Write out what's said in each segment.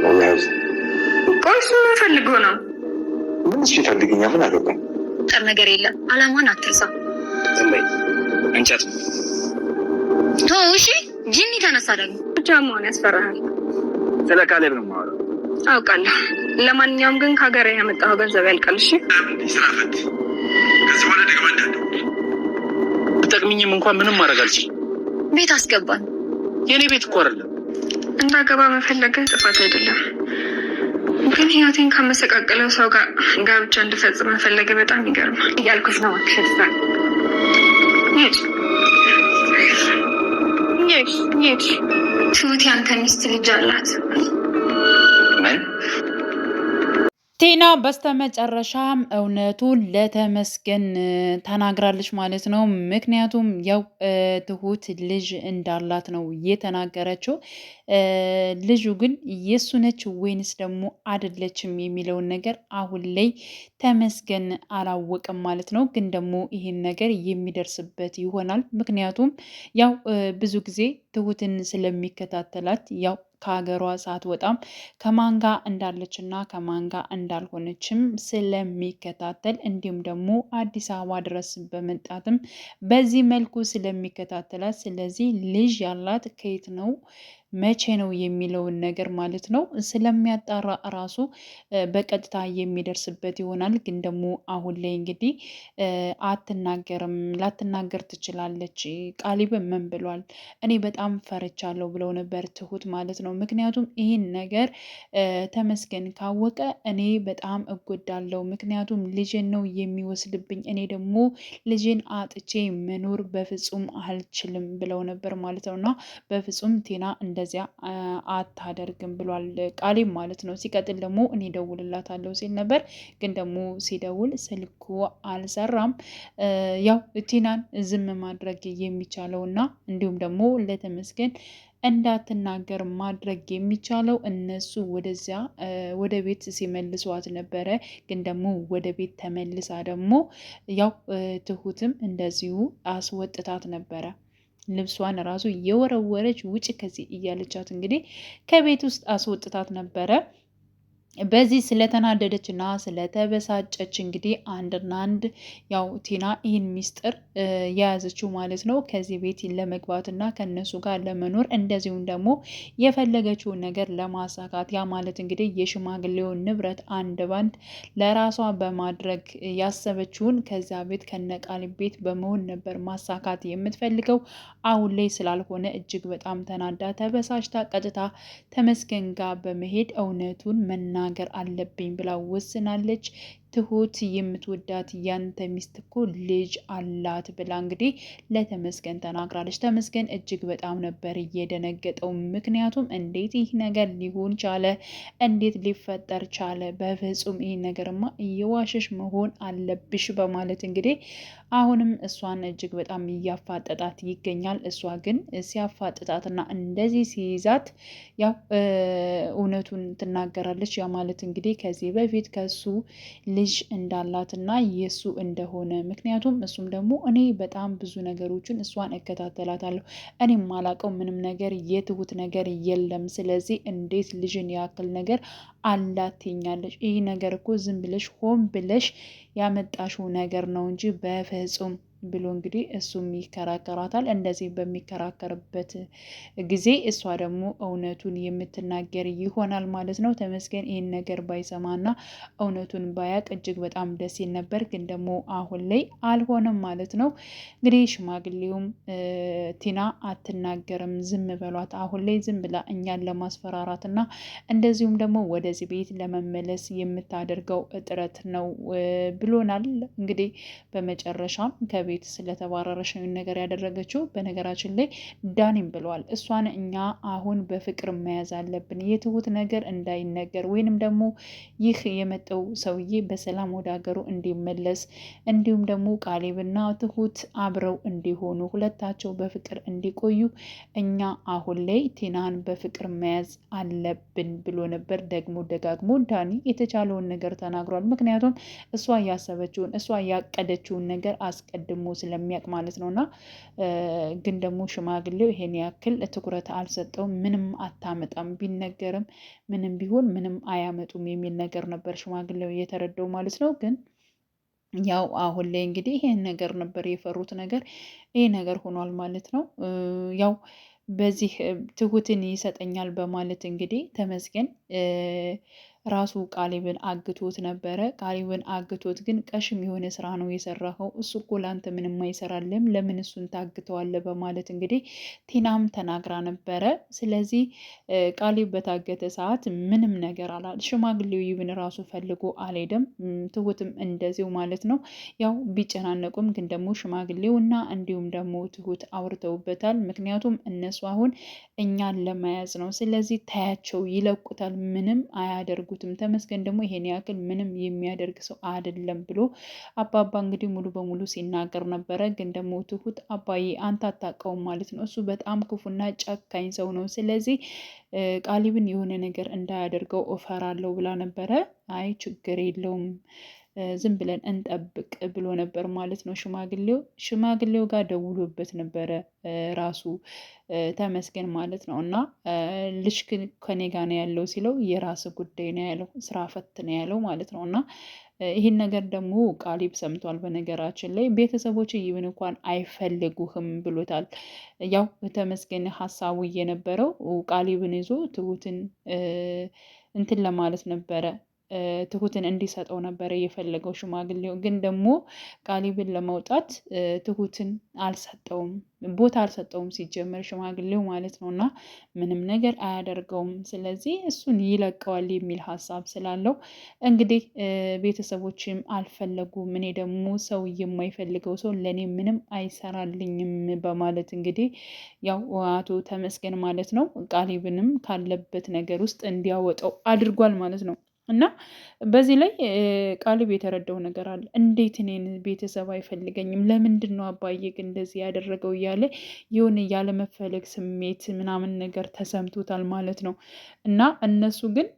ነው ያዝ። ቆይ እሱ ምን ፈልጎ ነው? ምን እሺ ፈልግኛ ምን አገባኝ? ጠር ነገር የለም። አላማን አትርሳ። ዝምበይ እንጨት እሺ። ጂኒ ተነሳ ደግሞ ብቻ መሆን ያስፈራሃል። ስለ ካሌብ ነው የማወራው። አውቃለሁ። ለማንኛውም ግን ከሀገር ያመጣኸው ገንዘብ ያልቃል። እሺ ስራ ፈት ከዚህ በኋላ ደግሞ እንዳለው ብጠቅሚኝም እንኳን ምንም ማድረግ አልችልም። ቤት አስገባን። የኔ ቤት እኮ አይደለም። እንዳገባ መፈለግህ ጥፋት አይደለም፣ ግን ህይወቴን ካመሰቃቀለው ሰው ጋር ጋብቻ እንድፈጽም መፈለግህ በጣም ይገርማል። እያልኩሽ ነው። አክሽሳ ትሁት ያንተ ሚስት ልጅ አላት። ምን? ቲና በስተመጨረሻም እውነቱን ለተመስገን ተናግራለች ማለት ነው። ምክንያቱም ያው ትሁት ልጅ እንዳላት ነው የተናገረችው። ልጁ ግን የሱ ነች ወይንስ ደግሞ አይደለችም የሚለውን ነገር አሁን ላይ ተመስገን አላወቅም ማለት ነው። ግን ደግሞ ይህን ነገር የሚደርስበት ይሆናል። ምክንያቱም ያው ብዙ ጊዜ ትሁትን ስለሚከታተላት ያው ከሀገሯ ሳትወጣም ከማን ጋር እንዳለች እና ከማን ጋር እንዳልሆነችም ስለሚከታተል እንዲሁም ደግሞ አዲስ አበባ ድረስ በመምጣትም በዚህ መልኩ ስለሚከታተላት፣ ስለዚህ ልጅ ያላት ከየት ነው መቼ ነው የሚለውን ነገር ማለት ነው ስለሚያጣራ ራሱ በቀጥታ የሚደርስበት ይሆናል። ግን ደግሞ አሁን ላይ እንግዲህ አትናገርም፣ ላትናገር ትችላለች። ቃሊብ ምን ብሏል? እኔ በጣም ፈርቻለሁ ብለው ነበር ትሁት ማለት ነው። ምክንያቱም ይህን ነገር ተመስገን ካወቀ እኔ በጣም እጎዳለሁ፣ ምክንያቱም ልጄን ነው የሚወስድብኝ፣ እኔ ደግሞ ልጄን አጥቼ መኖር በፍጹም አልችልም ብለው ነበር ማለት ነው። እና በፍጹም ቲና እንደዚያ አታደርግም ብሏል ቃሊብ ማለት ነው። ሲቀጥል ደግሞ እኔ ደውልላታለሁ ሲል ነበር፣ ግን ደግሞ ሲደውል ስልኩ አልሰራም። ያው ቲናን ዝም ማድረግ የሚቻለው እና እንዲሁም ደግሞ ለተመስገን እንዳትናገር ማድረግ የሚቻለው እነሱ ወደዚያ ወደ ቤት ሲመልሷት ነበረ። ግን ደግሞ ወደ ቤት ተመልሳ ደግሞ ያው ትሁትም እንደዚሁ አስወጥታት ነበረ። ልብሷን ራሱ እየወረወረች ውጭ ከዚህ እያለቻት እንግዲህ ከቤት ውስጥ አስወጥታት ነበረ። በዚህ ስለተናደደች እና ስለተበሳጨች እንግዲህ አንድና አንድ ያው ቲና ይህን ሚስጥር የያዘችው ማለት ነው ከዚህ ቤት ለመግባት እና ከነሱ ጋር ለመኖር እንደዚሁም ደግሞ የፈለገችውን ነገር ለማሳካት ያ ማለት እንግዲህ የሽማግሌውን ንብረት አንድ ባንድ ለራሷ በማድረግ ያሰበችውን ከዚያ ቤት ከነቃሊብ ቤት በመሆን ነበር ማሳካት የምትፈልገው። አሁን ላይ ስላልሆነ እጅግ በጣም ተናዳ ተበሳጭታ ቀጥታ ተመስገን ጋር በመሄድ እውነቱን መናገር አለብኝ ብላ ወስናለች። ትሁት የምትወዳት ያንተ ሚስት እኮ ልጅ አላት ብላ እንግዲህ ለተመስገን ተናግራለች። ተመስገን እጅግ በጣም ነበር እየደነገጠው። ምክንያቱም እንዴት ይህ ነገር ሊሆን ቻለ? እንዴት ሊፈጠር ቻለ? በፍጹም ይህ ነገርማ እየዋሸሽ መሆን አለብሽ በማለት እንግዲህ አሁንም እሷን እጅግ በጣም እያፋጠጣት ይገኛል። እሷ ግን ሲያፋጥጣትና እንደዚህ ሲይዛት ያው እውነቱን ትናገራለች። ያ ማለት እንግዲህ ከዚህ በፊት ከሱ ልጅ እንዳላትና የሱ እንደሆነ ምክንያቱም እሱም ደግሞ እኔ በጣም ብዙ ነገሮችን እሷን እከታተላታለሁ፣ እኔ ማላቀው ምንም ነገር የትሁት ነገር የለም፣ ስለዚህ እንዴት ልጅን ያክል ነገር አላትኛለች? ይህ ነገር እኮ ዝም ብለሽ ሆን ብለሽ ያመጣሽው ነገር ነው እንጂ በፍጹም ብሎ እንግዲህ እሱም ይከራከራታል። እንደዚህ በሚከራከርበት ጊዜ እሷ ደግሞ እውነቱን የምትናገር ይሆናል ማለት ነው። ተመስገን ይህን ነገር ባይሰማና እውነቱን ባያቅ እጅግ በጣም ደስ ይል ነበር፣ ግን ደግሞ አሁን ላይ አልሆነም ማለት ነው። እንግዲህ ሽማግሌውም ቲና አትናገርም፣ ዝም በሏት፣ አሁን ላይ ዝም ብላ እኛን ለማስፈራራት እና እንደዚሁም ደግሞ ወደዚህ ቤት ለመመለስ የምታደርገው ጥረት ነው ብሎናል። እንግዲህ በመጨረሻም ከቤት ስለተባረረች ነው ነገር ያደረገችው። በነገራችን ላይ ዳኒም ብለዋል፣ እሷን እኛ አሁን በፍቅር መያዝ አለብን፣ የትሁት ነገር እንዳይነገር ወይንም ደግሞ ይህ የመጣው ሰውዬ በሰላም ወደ ሀገሩ እንዲመለስ እንዲሁም ደግሞ ቃሌብና ትሁት አብረው እንዲሆኑ ሁለታቸው በፍቅር እንዲቆዩ እኛ አሁን ላይ ቲናን በፍቅር መያዝ አለብን ብሎ ነበር። ደግሞ ደጋግሞ ዳኒ የተቻለውን ነገር ተናግሯል። ምክንያቱም እሷ ያሰበችውን እሷ ያቀደችውን ነገር አስቀድሞ ደግሞ ስለሚያውቅ ማለት ነው። እና ግን ደግሞ ሽማግሌው ይሄን ያክል ትኩረት አልሰጠውም። ምንም አታመጣም ቢነገርም ምንም ቢሆን ምንም አያመጡም የሚል ነገር ነበር ሽማግሌው እየተረዳው ማለት ነው። ግን ያው አሁን ላይ እንግዲህ ይሄን ነገር ነበር የፈሩት ነገር ይሄ ነገር ሆኗል ማለት ነው። ያው በዚህ ትሁትን ይሰጠኛል በማለት እንግዲህ ተመስገን ራሱ ቃሊብን አግቶት ነበረ። ቃሊብን አግቶት ግን ቀሽም የሆነ ስራ ነው የሰራኸው፣ እሱ እኮ ለአንተ ምንም አይሰራልም፣ ለምን እሱን ታግተዋለህ? በማለት እንግዲህ ቲናም ተናግራ ነበረ። ስለዚህ ቃሊብ በታገተ ሰዓት ምንም ነገር አላል። ሽማግሌው ይብን ራሱ ፈልጎ አልሄደም። ትሁትም እንደዚሁ ማለት ነው። ያው ቢጨናነቁም ግን ደግሞ ሽማግሌው እና እንዲሁም ደግሞ ትሁት አውርተውበታል። ምክንያቱም እነሱ አሁን እኛን ለመያዝ ነው። ስለዚህ ታያቸው፣ ይለቁታል፣ ምንም አያደርጉትም። ተመስገን ደግሞ ይሄን ያክል ምንም የሚያደርግ ሰው አይደለም ብሎ አባባ እንግዲህ ሙሉ በሙሉ ሲናገር ነበረ። ግን ደግሞ ትሁት አባዬ አንተ አታውቀውም ማለት ነው፣ እሱ በጣም ክፉና ጨካኝ ሰው ነው። ስለዚህ ቃሊብን የሆነ ነገር እንዳያደርገው እፈራለሁ ብላ ነበረ። አይ ችግር የለውም ዝም ብለን እንጠብቅ ብሎ ነበር ማለት ነው። ሽማግሌው ጋር ደውሎበት ነበረ ራሱ ተመስገን ማለት ነው። እና ልጅ ከኔ ጋር ነው ያለው ሲለው የራስ ጉዳይ ነው ያለው፣ ስራ ፈት ነው ያለው ማለት ነው። እና ይህን ነገር ደግሞ ቃሊብ ሰምቷል። በነገራችን ላይ ቤተሰቦች ይህን እንኳን አይፈልጉህም ብሎታል። ያው ተመስገን ሀሳቡ እየነበረው ቃሊብን ይዞ ትሁትን እንትን ለማለት ነበረ፣ ትሁትን እንዲሰጠው ነበረ የፈለገው ሽማግሌው። ግን ደግሞ ቃሊብን ለመውጣት ትሁትን አልሰጠውም፣ ቦታ አልሰጠውም ሲጀመር ሽማግሌው ማለት ነው። እና ምንም ነገር አያደርገውም። ስለዚህ እሱን ይለቀዋል የሚል ሀሳብ ስላለው እንግዲህ ቤተሰቦችም አልፈለጉም። እኔ ደግሞ ሰው የማይፈልገው ሰው ለእኔ ምንም አይሰራልኝም በማለት እንግዲህ ያው አቶ ተመስገን ማለት ነው ቃሊብንም ካለበት ነገር ውስጥ እንዲያወጣው አድርጓል ማለት ነው። እና በዚህ ላይ ቃሊብ የተረዳው ነገር አለ። እንዴት እኔን ቤተሰብ አይፈልገኝም? ለምንድን ነው አባዬ ግን እንደዚህ ያደረገው? እያለ የሆነ ያለመፈለግ ስሜት ምናምን ነገር ተሰምቶታል ማለት ነው። እና እነሱ ግን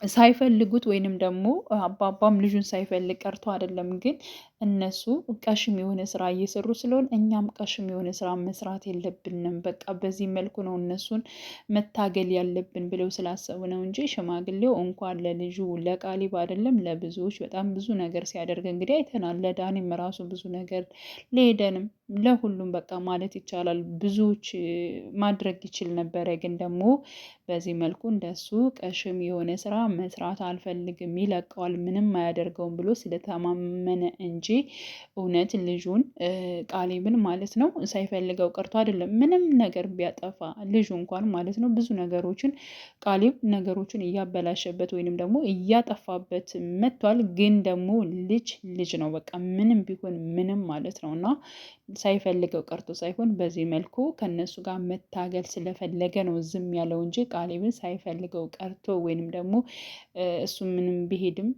ሳይፈልጉት ወይንም ደግሞ አባባም ልጁን ሳይፈልግ ቀርቶ አይደለም። ግን እነሱ ቀሽም የሆነ ስራ እየሰሩ ስለሆን እኛም ቀሽም የሆነ ስራ መስራት የለብንም፣ በቃ በዚህ መልኩ ነው እነሱን መታገል ያለብን ብለው ስላሰቡ ነው እንጂ ሽማግሌው እንኳን ለልጁ ለቃሊብ አይደለም ለብዙዎች በጣም ብዙ ነገር ሲያደርግ እንግዲህ አይተናል። ለዳኒም ራሱ ብዙ ነገር ለሄደንም ለሁሉም በቃ ማለት ይቻላል ብዙዎች ማድረግ ይችል ነበረ። ግን ደግሞ በዚህ መልኩ እንደሱ ቀሽም የሆነ ስራ መስራት አልፈልግም፣ ይለቀዋል፣ ምንም አያደርገውም ብሎ ስለተማመነ እንጂ እውነት ልጁን ቃሊብን ማለት ነው ሳይፈልገው ቀርቶ አይደለም። ምንም ነገር ቢያጠፋ ልጁ እንኳን ማለት ነው ብዙ ነገሮችን ቃሊብ ነገሮችን እያበላሸበት ወይንም ደግሞ እያጠፋበት መጥቷል። ግን ደግሞ ልጅ ነው በቃ ምንም ቢሆን ምንም ማለት ነው። እና ሳይፈልገው ቀርቶ ሳይሆን በዚህ መልኩ ከነሱ ጋር መታገል ስለፈለገ ነው ዝም ያለው እንጂ ቃሊብን ሳይፈልገው ቀርቶ ወይንም ደግሞ እሱ ምንም ቢሄድም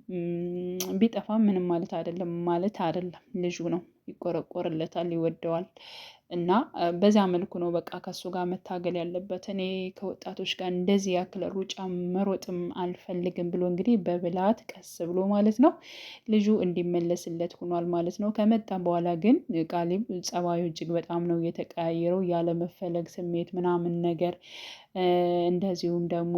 ቢጠፋ ምንም ማለት አይደለም። ልጁ ነው፣ ይቆረቆርለታል፣ ይወደዋል። እና በዛ መልኩ ነው በቃ ከሱ ጋር መታገል ያለበት። እኔ ከወጣቶች ጋር እንደዚህ ያክል ሩጫ መሮጥም አልፈልግም ብሎ እንግዲህ በብልሃት ቀስ ብሎ ማለት ነው ልጁ እንዲመለስለት ሆኗል ማለት ነው። ከመጣ በኋላ ግን ቃሊብ ጸባዩ እጅግ በጣም ነው የተቀያየረው። ያለመፈለግ ስሜት ምናምን ነገር እንደዚሁም ደግሞ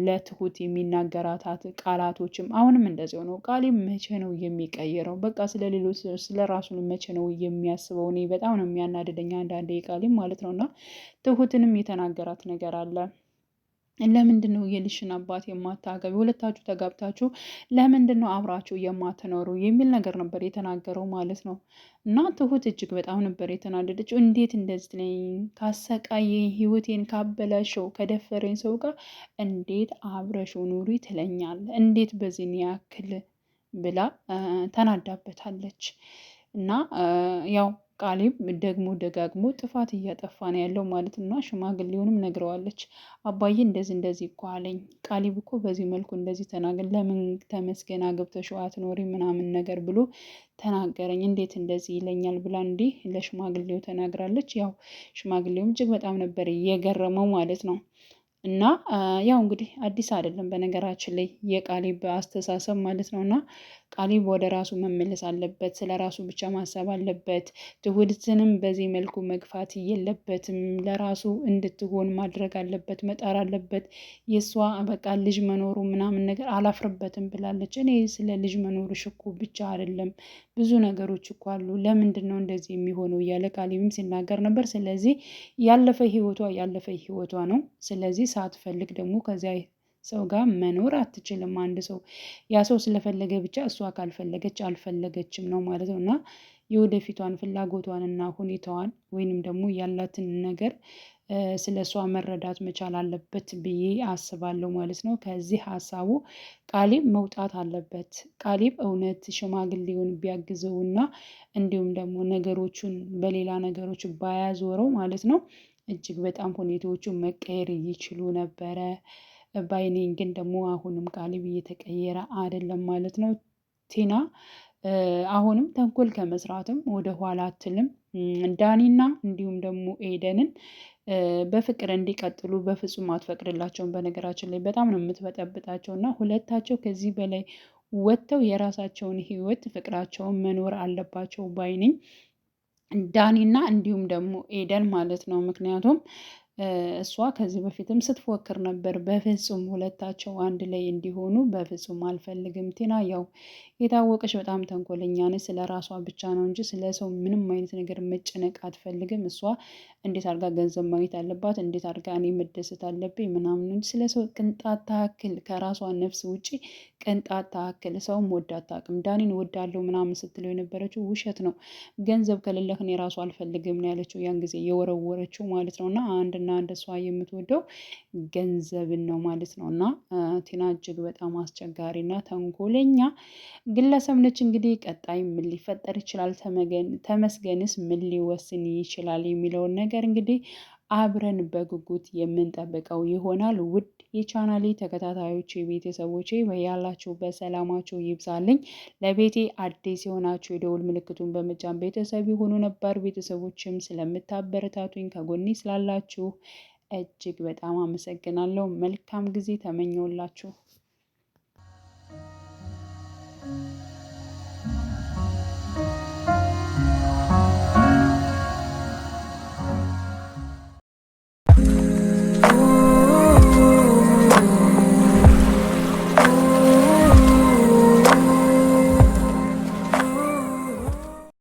ለትሁት የሚናገራታት ቃላቶችም አሁንም እንደዚሁ ነው። ቃሊብ መቼ ነው የሚቀየረው? በቃ ስለ ሌሎች ስለ ራሱን መቼ ነው የሚያስበው? እኔ በጣም ነው የሚያናድደኝ አንዳንዴ ቃሊብ ማለት ነው። እና ትሁትንም የተናገራት ነገር አለ። ለምንድን ነው የልሽን አባት የማታገቢ? ሁለታችሁ ተጋብታችሁ ለምንድን ነው አብራችሁ የማትኖሩ? የሚል ነገር ነበር የተናገረው ማለት ነው። እና ትሁት እጅግ በጣም ነበር የተናደደችው። እንዴት እንደዚህ ላይ ካሰቃየ ህይወቴን ካበላሸው ከደፈረኝ ሰው ጋር እንዴት አብረሽው ኑሪ ትለኛል? እንዴት በዚህን ያክል ብላ ተናዳበታለች። እና ያው ቃሊብ ደግሞ ደጋግሞ ጥፋት እያጠፋ ነው ያለው ማለት ነው። ሽማግሌውንም ነግረዋለች። አባዬ እንደዚህ እኮ አለኝ፣ ቃሊብ እኮ በዚህ መልኩ እንደዚህ ተናገር፣ ለምን ተመስገን አግብተሽው አትኖሪ ምናምን ነገር ብሎ ተናገረኝ፣ እንዴት እንደዚህ ይለኛል ብላ እንዲህ ለሽማግሌው ተናግራለች። ያው ሽማግሌውም እጅግ በጣም ነበር እየገረመው ማለት ነው። እና ያው እንግዲህ አዲስ አይደለም በነገራችን ላይ የቃሊብ አስተሳሰብ ማለት ነው። እና ቃሊብ ወደ ራሱ መመለስ አለበት። ስለ ራሱ ብቻ ማሰብ አለበት። ትሁትንም በዚህ መልኩ መግፋት የለበትም። ለራሱ እንድትሆን ማድረግ አለበት፣ መጣር አለበት። የእሷ በቃ ልጅ መኖሩ ምናምን ነገር አላፍርበትም ብላለች። እኔ ስለ ልጅ መኖሩ እኮ ብቻ አይደለም ብዙ ነገሮች እኮ አሉ፣ ለምንድን ነው እንደዚህ የሚሆነው እያለ ቃሊብም ሲናገር ነበር። ስለዚህ ያለፈ ህይወቷ ነው። ስለዚህ ሳትፈልግ ደግሞ ከዚያ ሰው ጋር መኖር አትችልም። አንድ ሰው ያ ሰው ስለፈለገ ብቻ እሷ ካልፈለገች አልፈለገችም ነው ማለት ነው። እና የወደፊቷን ፍላጎቷንና ሁኔታዋን ወይንም ደግሞ ያላትን ነገር ስለ እሷ መረዳት መቻል አለበት ብዬ አስባለሁ ማለት ነው። ከዚህ ሀሳቡ ቃሊብ መውጣት አለበት። ቃሊብ እውነት ሽማግሌውን ቢያግዘውና እንዲሁም ደግሞ ነገሮቹን በሌላ ነገሮች ባያዞረው ማለት ነው እጅግ በጣም ሁኔታዎቹ መቀየር ይችሉ ነበረ ባይኔን። ግን ደግሞ አሁንም ቃሊብ እየተቀየረ አይደለም ማለት ነው። ቲና አሁንም ተንኮል ከመስራትም ወደ ኋላ አትልም። ዳኒና እንዲሁም ደግሞ ኤደንን በፍቅር እንዲቀጥሉ በፍጹም አትፈቅድላቸውም። በነገራችን ላይ በጣም ነው የምትበጠብጣቸው እና ሁለታቸው ከዚህ በላይ ወጥተው የራሳቸውን ህይወት ፍቅራቸውን መኖር አለባቸው ባይነኝ ዳኒና እንዲሁም ደግሞ ኤደን ማለት ነው። ምክንያቱም እሷ ከዚህ በፊትም ስትፎክር ነበር፣ በፍጹም ሁለታቸው አንድ ላይ እንዲሆኑ በፍጹም አልፈልግም። ቲና ያው የታወቀች በጣም ተንኮለኛ ነች። ስለ ራሷ ብቻ ነው እንጂ ስለ ሰው ምንም አይነት ነገር መጨነቅ አትፈልግም። እሷ እንዴት አድርጋ ገንዘብ ማግኘት አለባት፣ እንዴት አድርጋ እኔ መደሰት አለብኝ ምናምን እንጂ ስለ ሰው ቅንጣት ታክል ከራሷ ነፍስ ውጪ ቅንጣት ታክል ሰውም ወዳ አታውቅም። ዳኒን ወዳለው ምናምን ስትለው የነበረችው ውሸት ነው። ገንዘብ ከሌለህ እኔ ራሱ አልፈልግም ነው ያለችው፣ ያን ጊዜ የወረወረችው ማለት ነው። እና አንድና አንድ እሷ የምትወደው ገንዘብን ነው ማለት ነው። እና ቲና እጅግ በጣም አስቸጋሪና ተንኮለኛ ግለሰብ ነች። እንግዲህ ቀጣይ ምን ሊፈጠር ይችላል፣ ተመስገንስ ምን ሊወስን ይችላል የሚለውን ነገር እንግዲህ አብረን በጉጉት የምንጠብቀው ይሆናል። ውድ የቻናሌ ተከታታዮች ቤተሰቦቼ በያላችሁ በሰላማችሁ ይብዛልኝ። ለቤቴ አዲስ የሆናችሁ የደውል ምልክቱን በመጫን ቤተሰብ የሆኑ ነባር ቤተሰቦችም ስለምታበረታቱኝ ከጎኔ ስላላችሁ እጅግ በጣም አመሰግናለሁ። መልካም ጊዜ ተመኘውላችሁ።